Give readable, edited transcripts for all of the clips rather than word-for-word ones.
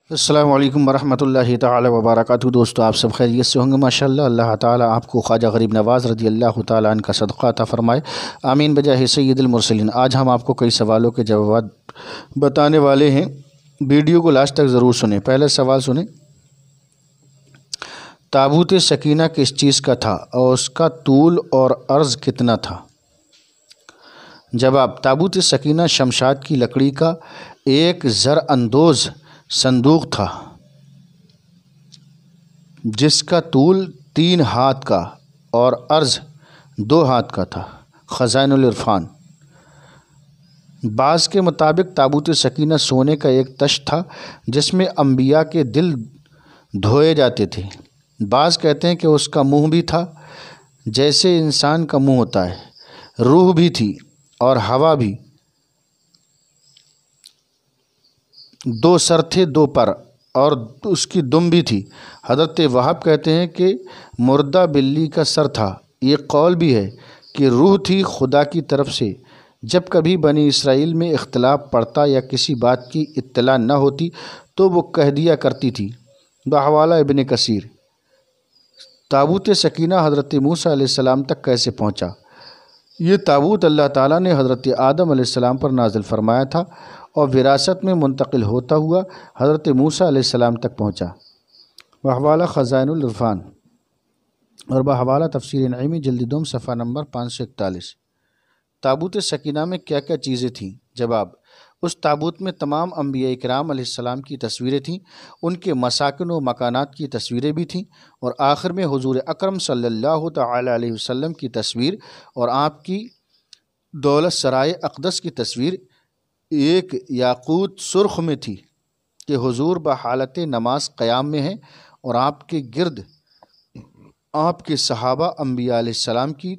السلام علیکم ورحمۃ اللہ تعالی وبرکاتہ۔ دوستو آپ سب خیریت سے ہوں گے ماشاءاللہ۔ اللہ تعالیٰ آپ کو خواجہ غریب نواز رضی اللہ تعالیٰ عنہ کا صدقہ عطا فرمائے، آمین بجاہ سید المرسلین۔ آج ہم آپ کو کئی سوالوں کے جوابات بتانے والے ہیں، ویڈیو کو لاسٹ تک ضرور سنیں۔ پہلا سوال سنیں، تابوت سکینہ کس چیز کا تھا اور اس کا طول اور عرض کتنا تھا؟ جواب، تابوت سکینہ شمشاد کی لکڑی کا ایک زر اندوز صندوق تھا جس کا طول 3 ہاتھ کا اور عرض 2 ہاتھ کا تھا۔ خزائن العرفان۔ بعض کے مطابق تابوت سکینہ سونے کا ایک تشت تھا جس میں انبیاء کے دل دھوئے جاتے تھے۔ بعض کہتے ہیں کہ اس کا منہ بھی تھا جیسے انسان کا منہ ہوتا ہے، روح بھی تھی اور ہوا بھی، 2 سر تھے 2 پر، اور اس کی دم بھی تھی۔ حضرت وہاب کہتے ہیں کہ مردہ بلی کا سر تھا۔ یہ قول بھی ہے کہ روح تھی خدا کی طرف سے۔ جب کبھی بنی اسرائیل میں اختلاف پڑتا یا کسی بات کی اطلاع نہ ہوتی تو وہ کہہ دیا کرتی تھی۔ بحوالہ ابن کثیر۔ تابوت سکینہ حضرت موسیٰ علیہ السلام تک کیسے پہنچا؟ یہ تابوت اللہ تعالیٰ نے حضرت آدم علیہ السلام پر نازل فرمایا تھا اور وراثت میں منتقل ہوتا ہوا حضرت موسیٰ علیہ السلام تک پہنچا۔ بحوالہ خزائن العرفان اور بحوالہ تفسیر نعیمی جلد 2 صفحہ نمبر 541۔ تابوت سکینہ میں کیا کیا چیزیں تھیں؟ جواب، اس تابوت میں تمام انبیاء کرام علیہ السلام کی تصویریں تھیں، ان کے مساکن و مکانات کی تصویریں بھی تھیں، اور آخر میں حضور اکرم صلی اللہ تعالی علیہ وسلم کی تصویر اور آپ کی دولت سرائے اقدس کی تصویر ایک یاقوت سرخ میں تھی کہ حضور بحالت نماز قیام میں ہیں، اور آپ کے گرد آپ کے صحابہ انبیاء علیہ السلام کی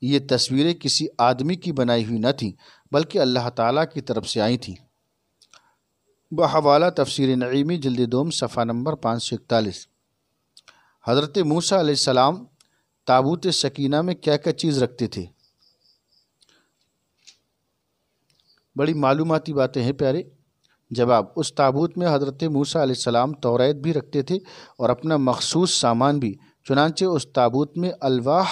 یہ تصویریں کسی آدمی کی بنائی ہوئی نہ تھیں بلکہ اللہ تعالیٰ کی طرف سے آئی تھیں۔ بحوالہ تفسیر نعیمی جلد 2 صفحہ نمبر 541۔ حضرت موسیٰ علیہ السلام تابوت سکینہ میں کیا کیا چیز رکھتے تھے؟ بڑی معلوماتی باتیں ہیں پیارے۔ جواب، اس تابوت میں حضرت موسیٰ علیہ السلام توریت بھی رکھتے تھے اور اپنا مخصوص سامان بھی۔ چنانچہ اس تابوت میں الواح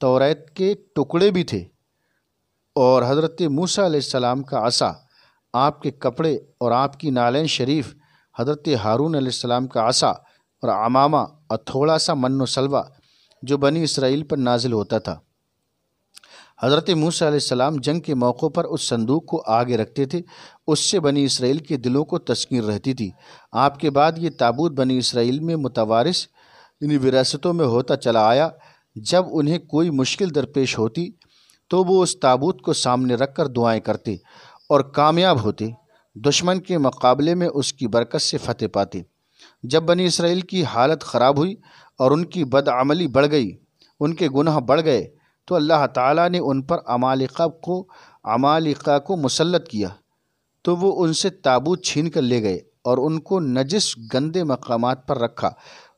توریت کے ٹکڑے بھی تھے، اور حضرت موسیٰ علیہ السلام کا عصا، آپ کے کپڑے اور آپ کی نالین شریف، حضرت ہارون علیہ السلام کا عصا اور عمامہ، اور تھوڑا سا من و سلوہ جو بنی اسرائیل پر نازل ہوتا تھا۔ حضرت موسیٰ علیہ السلام جنگ کے موقع پر اس صندوق کو آگے رکھتے تھے، اس سے بنی اسرائیل کے دلوں کو تسکین رہتی تھی۔ آپ کے بعد یہ تابوت بنی اسرائیل میں متوارث یعنی وراثتوں میں ہوتا چلا آیا۔ جب انہیں کوئی مشکل درپیش ہوتی تو وہ اس تابوت کو سامنے رکھ کر دعائیں کرتے اور کامیاب ہوتے، دشمن کے مقابلے میں اس کی برکت سے فتح پاتے۔ جب بنی اسرائیل کی حالت خراب ہوئی اور ان کی بدعملی بڑھ گئی، ان کے گناہ بڑھ گئے، تو اللہ تعالیٰ نے ان پر عمالقہ کو مسلط کیا، تو وہ ان سے تابوت چھین کر لے گئے اور ان کو نجس گندے مقامات پر رکھا،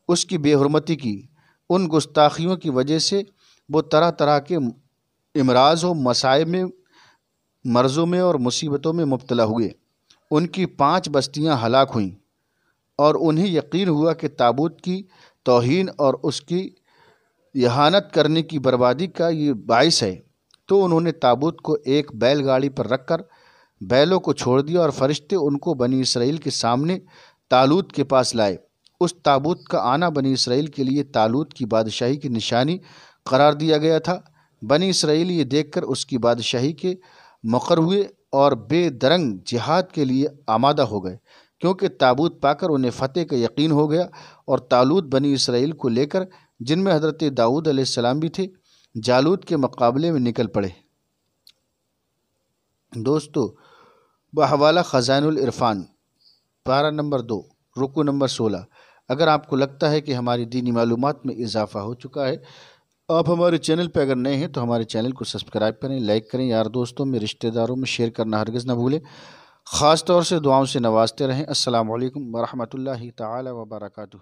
اس کی بے حرمتی کی۔ ان گستاخیوں کی وجہ سے وہ طرح طرح کے امراض و مصائب میں، مرضوں میں اور مصیبتوں میں مبتلا ہوئے۔ ان کی 5 بستیاں ہلاک ہوئیں، اور انہیں یقین ہوا کہ تابوت کی توہین اور اس کی اہانت کرنے کی بربادی کا یہ باعث ہے، تو انہوں نے تابوت کو ایک بیل گاڑی پر رکھ کر بیلوں کو چھوڑ دیا، اور فرشتے ان کو بنی اسرائیل کے سامنے طالوت کے پاس لائے۔ اس تابوت کا آنا بنی اسرائیل کے لیے طالوت کی بادشاہی کی نشانی قرار دیا گیا تھا۔ بنی اسرائیل یہ دیکھ کر اس کی بادشاہی کے مقر ہوئے اور بے درنگ جہاد کے لیے آمادہ ہو گئے، کیونکہ تابوت پا کر انہیں فتح کا یقین ہو گیا، اور طالوت بنی اسرائیل کو لے کر، جن میں حضرت داؤد علیہ السلام بھی تھے، جالوت کے مقابلے میں نکل پڑے۔ دوستو، بحوالہ خزائن العرفان، پارہ نمبر 2، رکوع نمبر 16۔ اگر آپ کو لگتا ہے کہ ہماری دینی معلومات میں اضافہ ہو چکا ہے، آپ ہمارے چینل پہ اگر نئے ہیں تو ہمارے چینل کو سبسکرائب کریں، لائک کریں، یار دوستوں میں، رشتہ داروں میں شیئر کرنا ہرگز نہ بھولیں۔ خاص طور سے دعاؤں سے نوازتے رہیں۔ السلام علیکم ورحمۃ اللہ تعالی وبرکاتہ۔